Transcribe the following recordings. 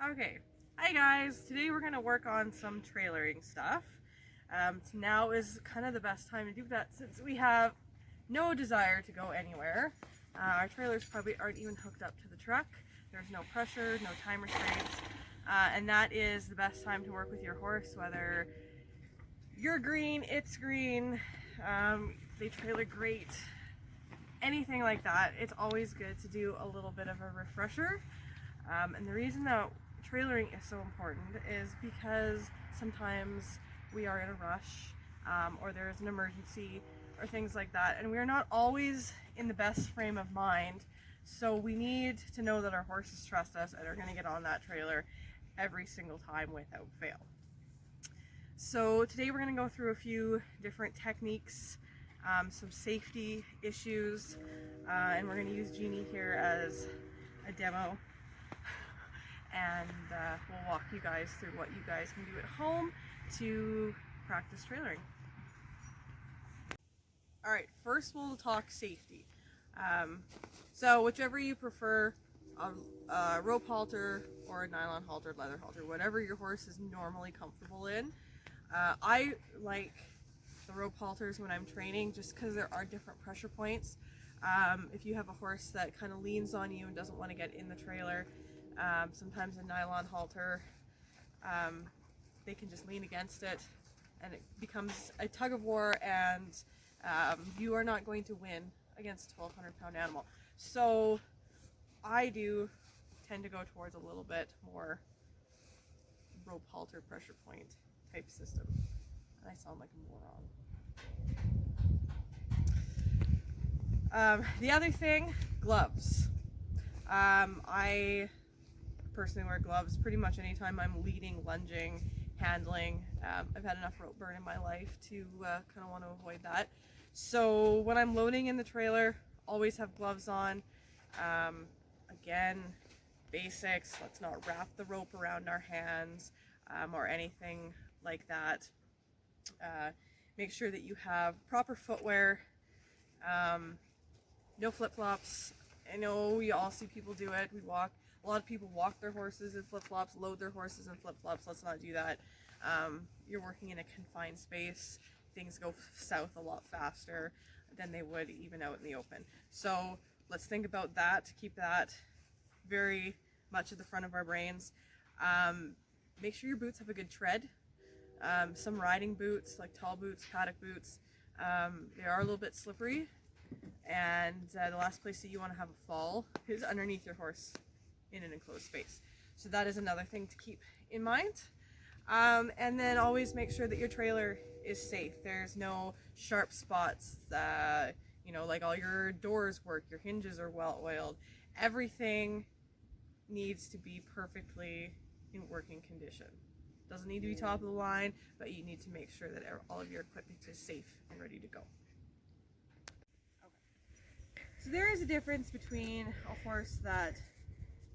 Okay, hi guys. Today we're going to work on some trailering stuff. Now is kind of the best time to do that since we have no desire to go anywhere. Our trailers probably aren't even hooked up to the truck. There's no pressure, no time restraints, and that is the best time to work with your horse, whether you're green, it's green, they trailer great, anything like that. It's always good to do a little bit of a refresher. And the reason that trailering is so important is because sometimes we are in a rush, or there's an emergency or things like that, and we're not always in the best frame of mind, so we need to know that our horses trust us and are going to get on that trailer every single time without fail. So today we're going to go through a few different techniques, some safety issues, and we're going to use Jeannie here as a demo, and we'll walk you guys through what you guys can do at home to practice trailering. Alright, first we'll talk safety. So whichever you prefer, a rope halter or a nylon halter, leather halter, whatever your horse is normally comfortable in. I like the rope halters when I'm training just because there are different pressure points. If you have a horse that kind of leans on you and doesn't want to get in the trailer, sometimes a nylon halter, they can just lean against it and it becomes a tug of war, and you are not going to win against a 1,200-pound animal. So I do tend to go towards a little bit more rope halter pressure point type system. I sound like a moron. The other thing, gloves. I personally wear gloves pretty much anytime I'm leading, lunging, handling. I've had enough rope burn in my life to kind of want to avoid that. So when I'm loading in the trailer, always have gloves on. Again, basics, let's not wrap the rope around our hands or anything like that. Make sure that you have proper footwear, no flip-flops. I know you all see people do it. A lot of people walk their horses in flip-flops, load their horses in flip-flops. Let's not do that. You're working in a confined space. Things go south a lot faster than they would even out in the open. So let's think about that, keep that very much at the front of our brains. Make sure your boots have a good tread. Some riding boots, like tall boots, paddock boots, they are a little bit slippery, and the last place that you want to have a fall is underneath your horse in an enclosed space. So that is another thing to keep in mind. And then always make sure that your trailer is safe. There's no sharp spots, like all your doors work, your hinges are well oiled. Everything needs to be perfectly in working condition. Doesn't need to be top of the line, but you need to make sure that all of your equipment is safe and ready to go. Okay. So there is a difference between a horse that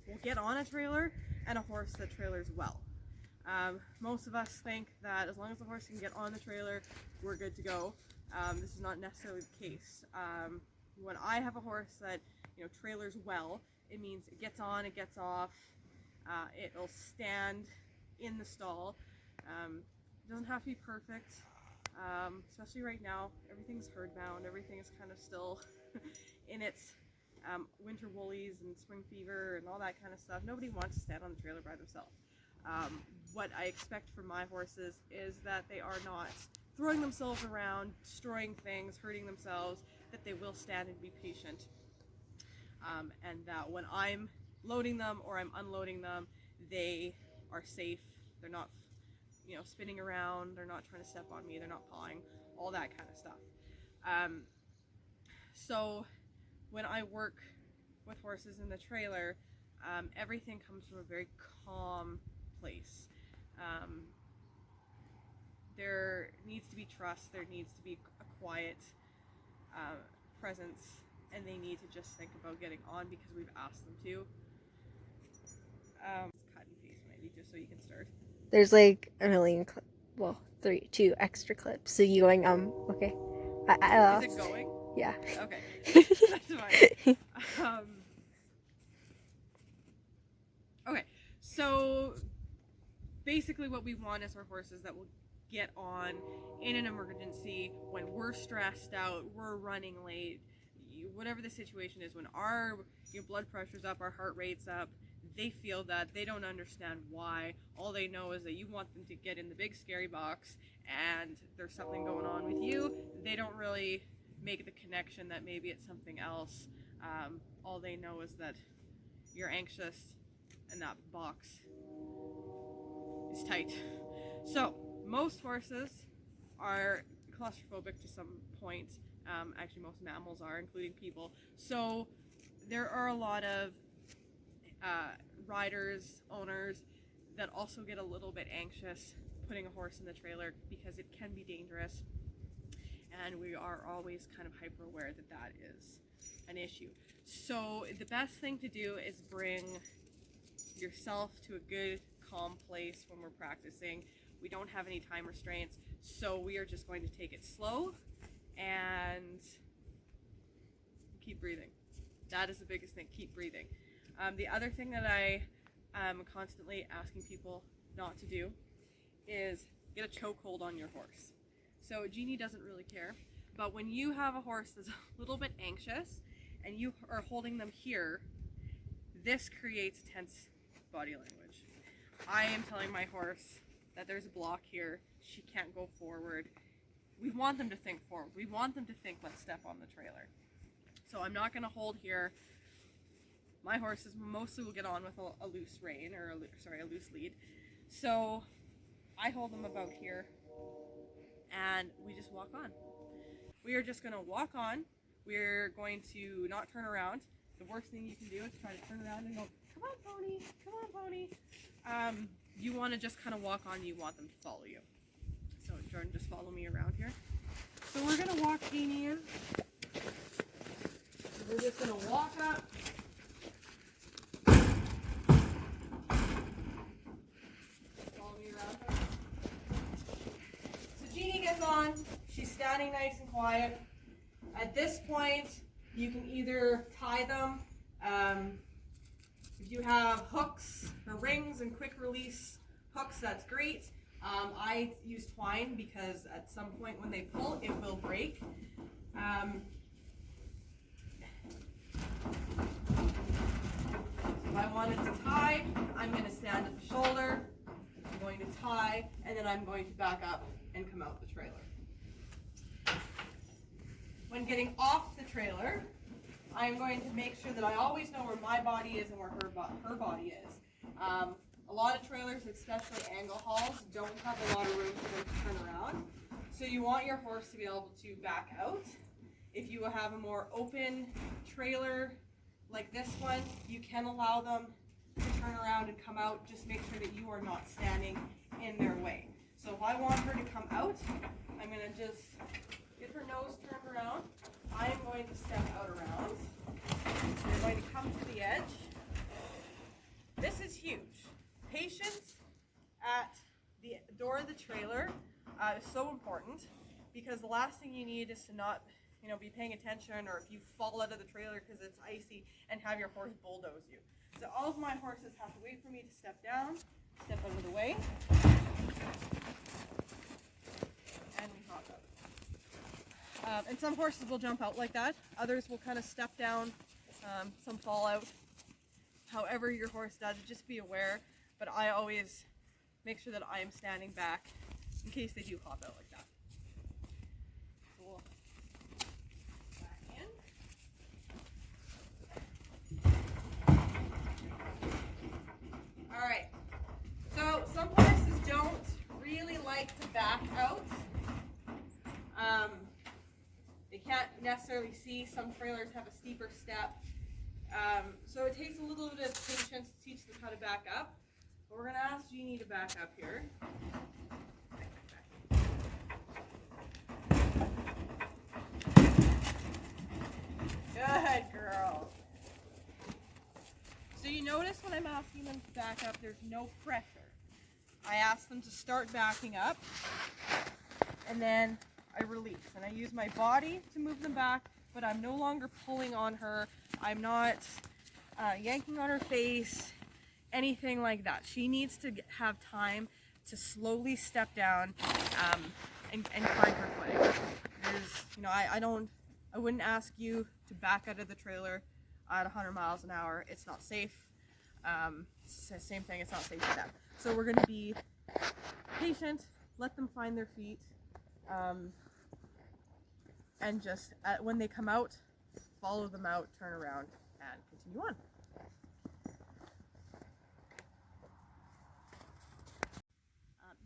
will get on a trailer and a horse that trailers well. Most of us think that as long as the horse can get on the trailer, we're good to go. This is not necessarily the case. When I have a horse that trailers well, it means it gets on, it gets off, it'll stand in the stall. It doesn't have to be perfect, especially right now. Everything's herd bound, everything is kind of still in its winter woolies and spring fever and all that kind of stuff. Nobody wants to stand on the trailer by themselves. What I expect from my horses is that they are not throwing themselves around, destroying things, hurting themselves, that they will stand and be patient. And that when I'm loading them or I'm unloading them, they are safe. They're not, spinning around. They're not trying to step on me. They're not pawing, all that kind of stuff. So when I work with horses in the trailer, everything comes from a very calm place. There needs to be trust. There needs to be a quiet presence, and they need to just think about getting on because we've asked them to. Cut and paste maybe just so you can start. There's like a million, two extra clips. So you going, okay. I lost. Is it going? Yeah. Okay. That's fine. Okay, so basically what we want is our horses that will get on in an emergency when we're stressed out, we're running late, whatever the situation is, when our blood pressure's up, our heart rate's up, they feel that, they don't understand why. All they know is that you want them to get in the big scary box and there's something going on with you. They don't really make the connection that maybe it's something else. All they know is that you're anxious and that box is tight. So most horses are claustrophobic to some point. Actually, most mammals are, including people. So there are a lot of riders, owners that also get a little bit anxious putting a horse in the trailer because it can be dangerous, and we are always kind of hyper aware that that is an issue. So the best thing to do is bring yourself to a good, calm place when we're practicing. We don't have any time restraints, so we are just going to take it slow and keep breathing. That is the biggest thing, keep breathing. The other thing that I am constantly asking people not to do is get a chokehold on your horse. So Jeannie doesn't really care, but when you have a horse that's a little bit anxious and you are holding them here, this creates tense body language. I am telling my horse that there's a block here, she can't go forward. We want them to think forward. We want them to think, let's step on the trailer. So I'm not gonna hold here. My horses mostly will get on with a loose rein, or a loose lead. So I hold them about here and we just walk on. We are just gonna walk on. We're going to not turn around. The worst thing you can do is try to turn around and go, come on pony, come on pony. You wanna just kind of walk on, you want them to follow you. So Jordan, just follow me around here. So we're gonna walk Jeannie in. So we're just gonna walk up. Follow me around her. So Jeannie gets on, she's standing nice and quiet. At this point, you can either tie them, if you have hooks or rings and quick release hooks, that's great. I use twine because at some point when they pull, it will break. If I wanted to tie, I'm going to stand at the shoulder, I'm going to tie, and then I'm going to back up and come out the trailer. When getting off the trailer, I'm going to make sure that I always know where my body is and where her body is. A lot of trailers, especially angle hauls, don't have a lot of room for them to turn around. So you want your horse to be able to back out. If you have a more open trailer like this one, you can allow them to turn around and come out. Just make sure that you are not standing in their way. So if I want her to come out, I'm going to just get her nose turned around. I am going to step out around. We're going to come to the edge. This is huge. Patience at the door of the trailer is so important, because the last thing you need is to not, be paying attention, or if you fall out of the trailer because it's icy, and have your horse bulldoze you. So all of my horses have to wait for me to step down, step out of the way, and we hop out. And some horses will jump out like that. Others will kind of step down, some fall out. However your horse does, just be aware. But I always make sure that I am standing back in case they do hop out like that. So we'll back in. Alright, so some horses don't really like to back out. They can't necessarily see. Some trailers have a steeper step. So it takes a little bit of patience to teach them how to back up. But we're going to ask Jeannie to back up here. Good girl. So you notice when I'm asking them to back up, there's no pressure. I ask them to start backing up, and then I release. And I use my body to move them back, but I'm no longer pulling on her. I'm not yanking on her face, anything like that. She needs to have time to slowly step down and find her footing. There's, you know, I wouldn't ask you to back out of the trailer at 100 miles an hour. It's not safe. It's the same thing, it's not safe for them. So we're going to be patient, let them find their feet, and just when they come out, follow them out, turn around, and continue on.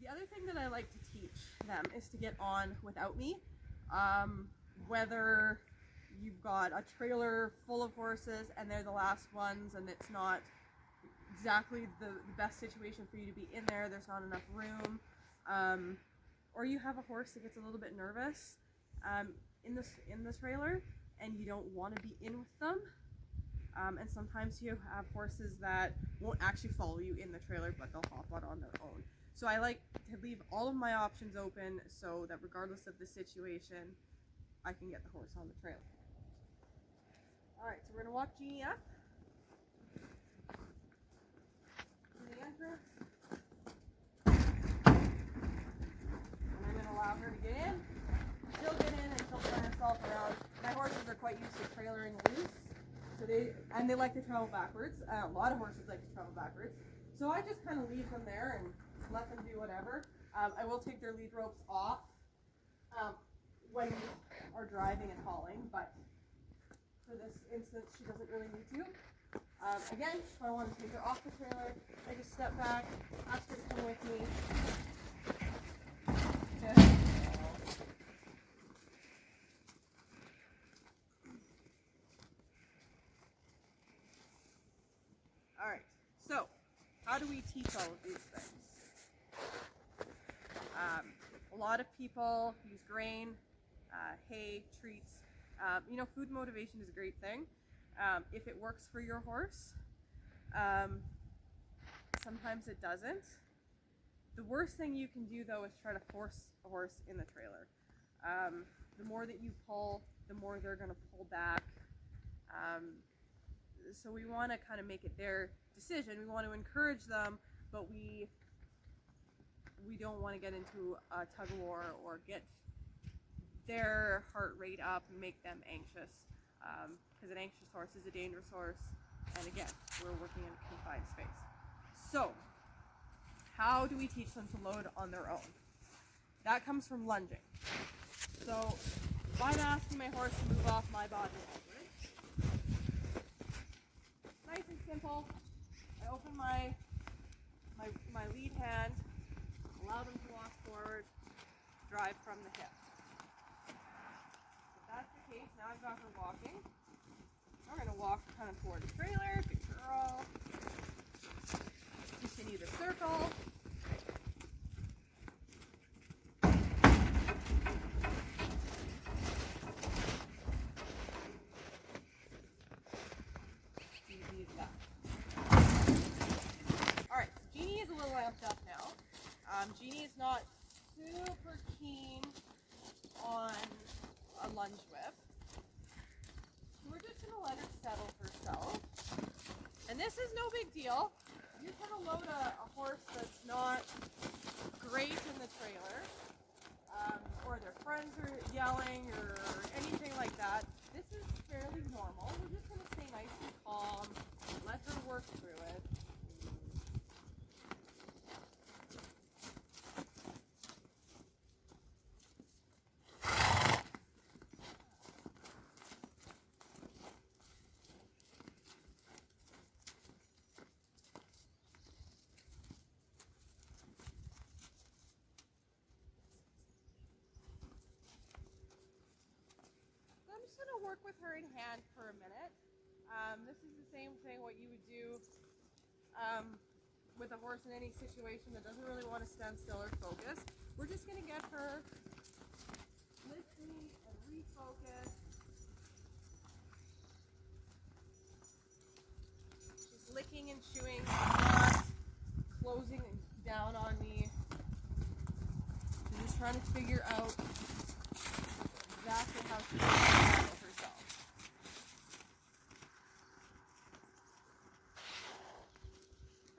The other thing that I like to teach them is to get on without me. Whether you've got a trailer full of horses and they're the last ones and it's not exactly the best situation for you to be in there, there's not enough room, or you have a horse that gets a little bit nervous in the trailer and you don't want to be in with them, and sometimes you have horses that won't actually follow you in the trailer but they'll hop on their own. So I like to leave all of my options open so that regardless of the situation, I can get the horse on the trailer. Alright, so we're going to walk Jeannie up to the entrance. And I'm going to allow her to get in. She'll get in and she'll turn herself around. My horses are quite used to trailering loose, so they like to travel backwards. A lot of horses like to travel backwards. So I just kind of leave them there and let them do whatever. I will take their lead ropes off when we are driving and hauling, but for this instance, she doesn't really need to. Again, if I want to take her off the trailer, I just step back, ask her to come with me. Okay. Alright, so how do we teach all of these things? A lot of people use grain, hay, treats. You know, food motivation is a great thing if it works for your horse. Sometimes it doesn't. The worst thing you can do though is try to force a horse in the trailer. The more that you pull, the more they're going to pull back. So we want to kind of make it their decision. We want to encourage them, but we don't want to get into a tug of war or get their heart rate up and make them anxious, because an anxious horse is a dangerous horse, and again, we're working in a confined space. So how do we teach them to load on their own? That comes from lunging. So if I'm asking my horse to move off my body language, nice and simple. I open my lead hand, allow them to walk forward, drive from the hip. If that's the case, now I've got her walking. We're going to walk kind of toward the trailer. Good girl. Continue the circle. Easy as that. Alright, so Jeannie is a little amped up now. Jeannie is not super keen on a lunge whip. So we're just going to let her settle herself. And this is no big deal. You're going to load a horse that's not great in the trailer, or their friends are yelling or anything like that. This is fairly normal. We're just going to stay nice and calm, let her work through it. I'm just going to work with her in hand for a minute. This is the same thing what you would do with a horse in any situation that doesn't really want to stand still or focus. We're just going to get her listening and refocus. She's licking and chewing, not closing down on me. She's just trying to figure out exactly how she's going to handle herself.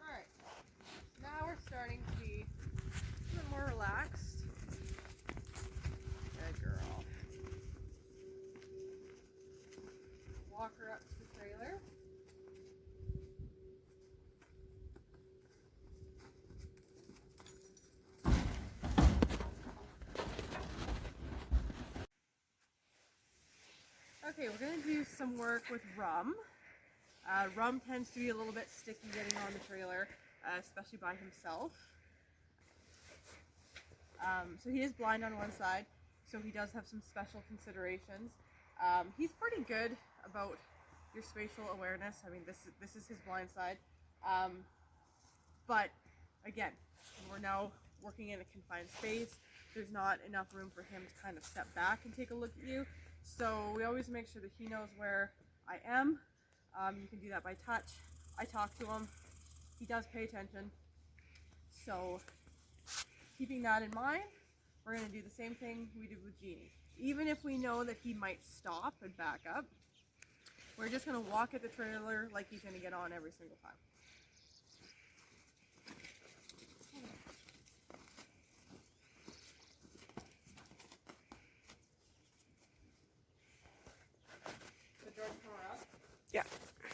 Alright, now we're starting to be Okay, we're going to do some work with Rum. Rum tends to be a little bit sticky getting on the trailer, especially by himself. So he is blind on one side, so he does have some special considerations. He's pretty good about your spatial awareness. I mean, this is his blind side. But again, we're now working in a confined space. There's not enough room for him to kind of step back and take a look at you. So we always make sure that he knows where I am. You can do that by touch. I talk to him. He does pay attention. So keeping that in mind, we're going to do the same thing we did with Genie. Even if we know that he might stop and back up, we're just going to walk at the trailer like he's going to get on every single time. So George, come around. Yeah.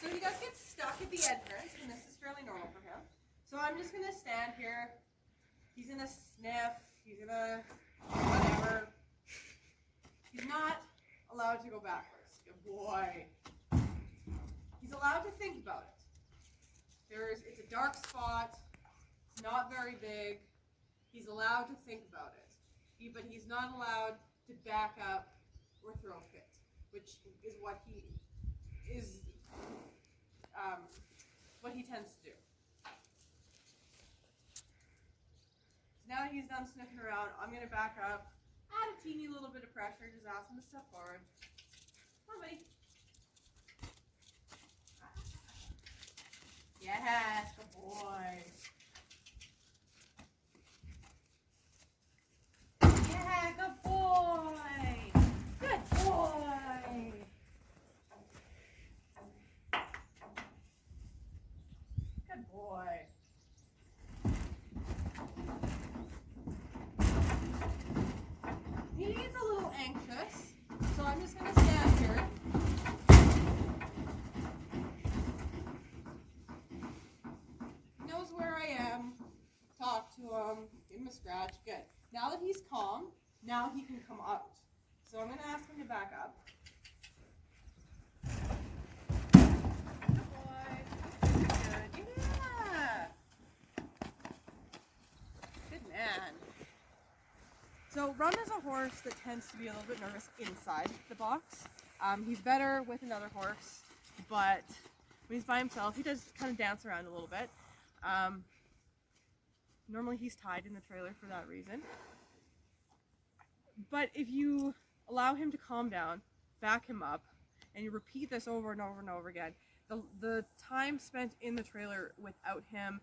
So he does get stuck at the entrance, and this is fairly normal for him. So I'm just going to stand here. He's going to sniff. He's going to whatever. He's not allowed to go backwards. Good boy. He's allowed to think about it. It's a dark spot. It's not very big. He's allowed to think about it. But he's not allowed to back up or throw a fit, which is what he is. What he tends to do. So now that he's done sniffing around, I'm going to back up, add a teeny little bit of pressure, just ask him to step forward. Come on, buddy. Yes, good boy. Yeah, good boy. Good boy. Good boy. He gets a little anxious, so I'm just going to stand here. He knows where I am. Talk to him. Give him a scratch. Good. Now that he's calm, now he can come out. So I'm going to ask him to back up. Good boy. Good. Yeah. Good man. So Rum is a horse that tends to be a little bit nervous inside the box. He's better with another horse, but when he's by himself, he does kind of dance around a little bit. Normally he's tied in the trailer for that reason. But if you allow him to calm down, back him up, and you repeat this over and over and over again, the time spent in the trailer without him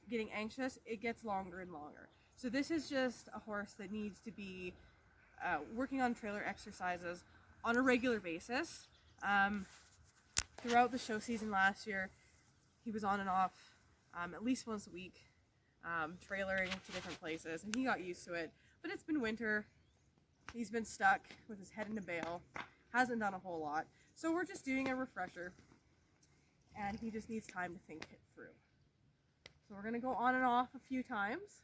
getting anxious, it gets longer and longer. So this is just a horse that needs to be working on trailer exercises on a regular basis. Throughout the show season last year, he was on and off at least once a week, trailering to different places, and he got used to it. But it's been winter. He's been stuck with his head in a bale, hasn't done a whole lot. So we're just doing a refresher, and he just needs time to think it through. So we're going to go on and off a few times,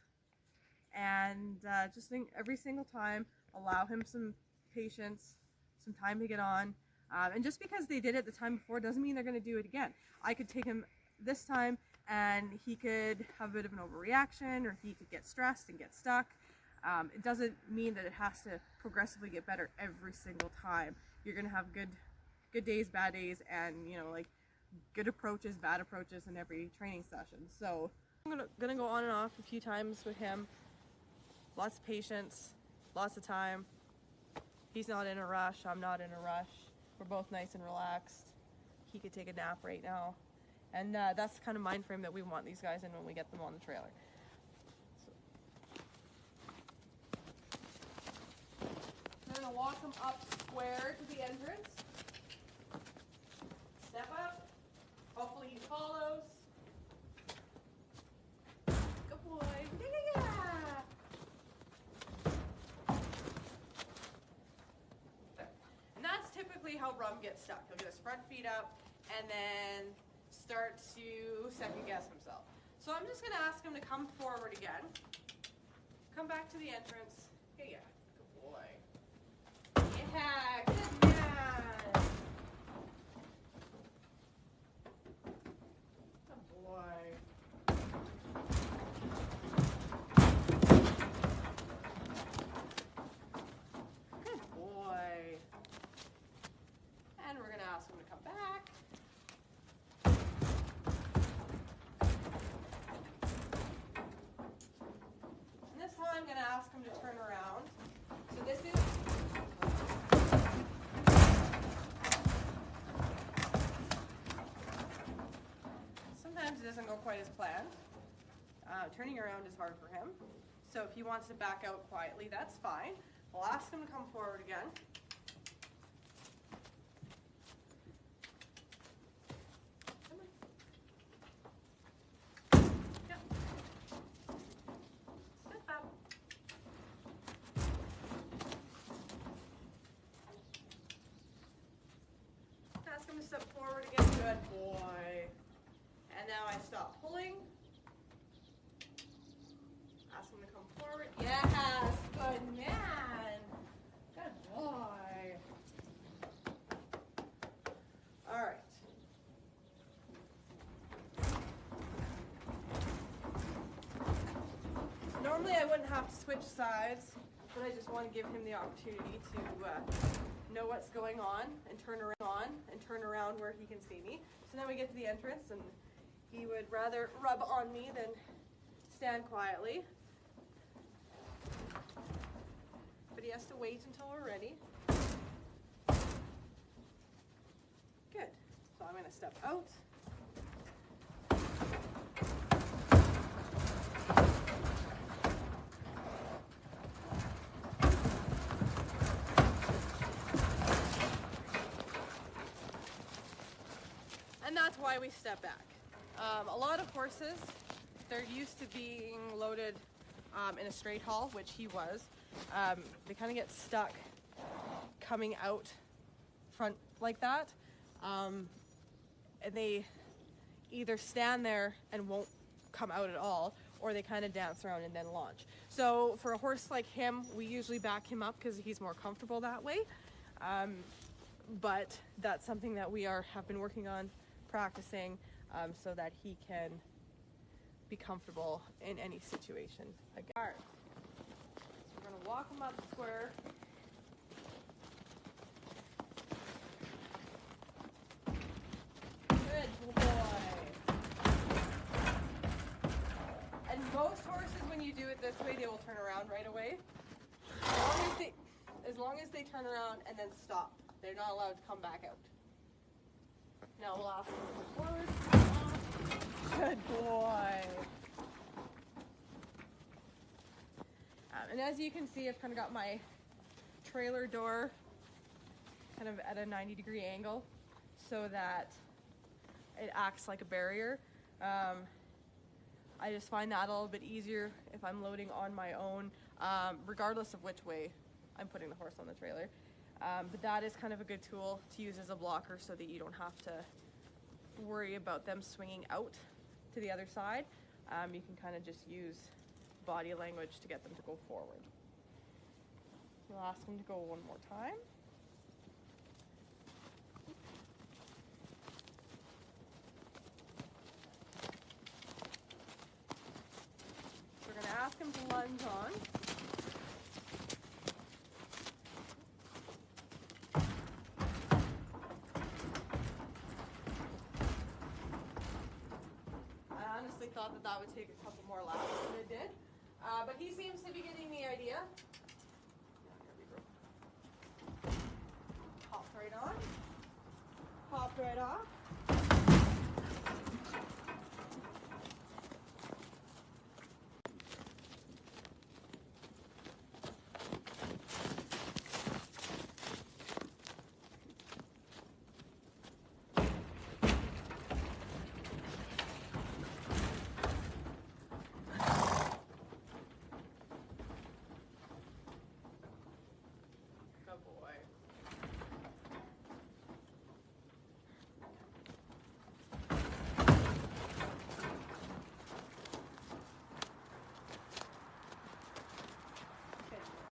and just think every single time, allow him some patience, some time to get on. And just because they did it the time before doesn't mean they're going to do it again. I could take him this time and he could have a bit of an overreaction, or he could get stressed and get stuck. It doesn't mean that it has to progressively get better every single time. You're going to have good days, bad days, and like good approaches, bad approaches in every training session. So I'm gonna go on and off a few times with him. Lots of patience, lots of time. He's not in a rush, I'm not in a rush. We're both nice and relaxed. He could take a nap right now. And that's the kind of mind frame that we want these guys in when we get them on the trailer. So I'm gonna walk him up square to the entrance. Step up. Hopefully he follows. Good boy. Yeah. And that's typically how Rum gets stuck. He'll get his front feet up and then start to second guess himself. So I'm just going to ask him to come forward again. Come back to the entrance. Yeah, good boy. Yeah, good man. Good boy. And we're going to ask him to come back. And this time I'm going to ask him to turn around. So this is sometimes it doesn't go quite as planned. Turning around is hard for him. So if he wants to back out quietly, that's fine. We'll ask him to come forward again. Yep. Step up. Ask him to step forward again. Good boy. And now I stop pulling. Ask him to come forward. Yes, good man. Good boy. All right. So normally I wouldn't have to switch sides, but I just want to give him the opportunity to know what's going on and turn around where he can see me. So now we get to the entrance, and he would rather rub on me than stand quietly. But he has to wait until we're ready. Good. So I'm going to step out. And that's why we step back. A lot of horses, they're used to being loaded in a straight haul, which he was. They kind of get stuck coming out front like that. And they either stand there and won't come out at all, or they kind of dance around and then launch. So for a horse like him, we usually back him up because he's more comfortable that way. But that's something that we have been working on, practicing, so that he can be comfortable in any situation. Again. All right. So we're going to walk him up the square. Good boy. And most horses, when you do it this way, they will turn around right away. As long as they turn around and then stop. They're not allowed to come back out. Now we'll ask them to come forward. Good boy. And as you can see, I've kind of got my trailer door kind of at a 90-degree angle so that it acts like a barrier. I just find that a little bit easier if I'm loading on my own, regardless of which way I'm putting the horse on the trailer. But that is kind of a good tool to use as a blocker so that you don't have to worry about them swinging out to the other side. You can kind of just use body language to get them to go forward. We'll ask them to go one more time. We're going to ask him to lunge on. Thought that would take a couple more laps than it did, but he seems to be getting the idea. Hopped right on, hopped right off.